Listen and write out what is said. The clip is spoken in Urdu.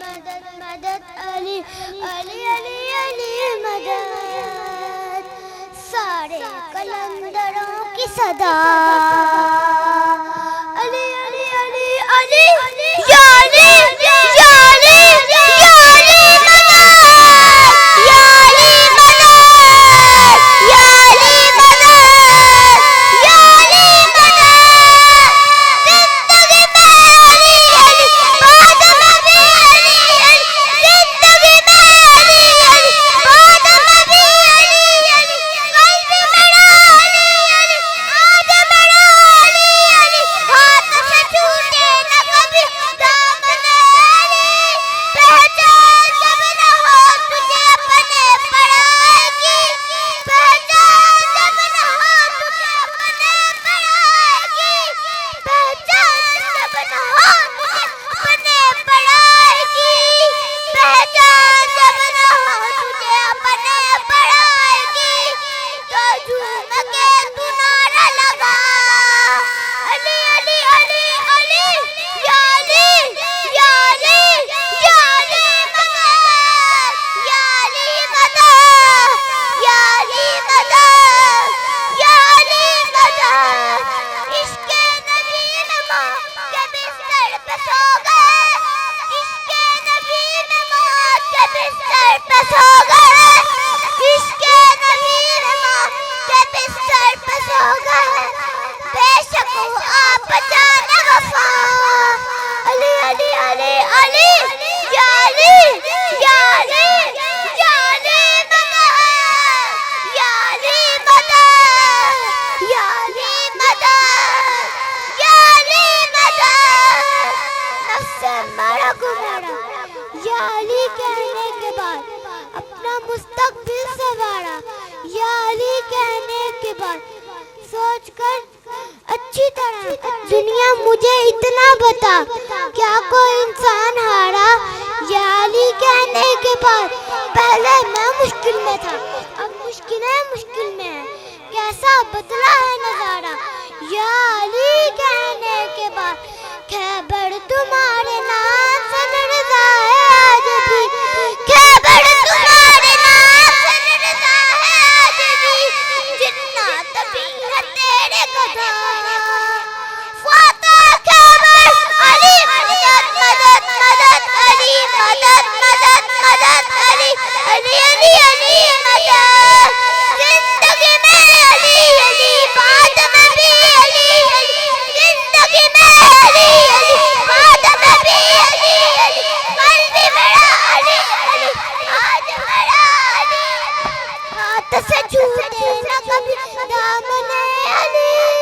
مدد مدد علی علی علی علی مدد، سارے قلندروں کی صدا علی علی علی علی یا علی یا علی یا علی مدد یا علی مدد یا علی مدد یا علی مدد، زندگی میں علی علی بعد میں بھی علی علی، زندگی میں علی علی بعد میں بھی علی علی، قلب میرا علی علی آج میرا علی علی، ہاتھ سے چھوٹے نہ کبھی دامن علی، پہچان جب نہ ہو تجھے اپنے پڑائے گی، پہچان جب نہ ہو تجھے اپنے پڑائے گی، پہچان جب نہ ہو تجھے اپنے پڑائے گی، پہچان جب نہ ہو تجھے اپنے پڑائے گی، تو جھوم کے تو نعرہ لگا علی علی علی علی یا علی یا علی یا علی مدد یا علی مدد یا علی مدد یا علی مدد، عشق نبی میں موت کے بستر پہ سو گئے، عشق نبی میں موت کے بستر پہ سو گئے، عشق نبی میں موت کے بستر پہ سو گئے، بے شک وہ آپ جانے وفا علی علی علی علی یا علی یا علی یا علی مدد یا علی مدد یا علی مدد یا علی مدد، نفس مرا کو مرا یا علی کہنے کے بعد اپنا مستقبل سنوارا، یا علی کہنے کے بعد سوچ کر اچھی طرح دنیا مجھے اتنا بتا کیا کوئی انسان ہارا، یا علی کہنے کے بعد پہلے میں مشکل میں تھا اب مشکلیں مشکل میں ہے، کیسا بدلا ہے نظارہ، یا علی کہنے کے بعد خیبر تمہارے نام سے لرزا ہے آج بھی، خیبر تمہارے نام سے لرزا ہے آج بھی، جنات بھی ہے تیرے گدا، فاتح خیبر علی مدد مدد مدد علی مدد مدد مدد علی علی علی علی مدد، زندگی میں علی علی بعد میں بھی علی علی، زندگی میں علی علی بعد میں بھی علی علی، قلب میرا علی علی آج میرا علی، ہاتھ سے چھوٹے نہ کبھی دامن علی۔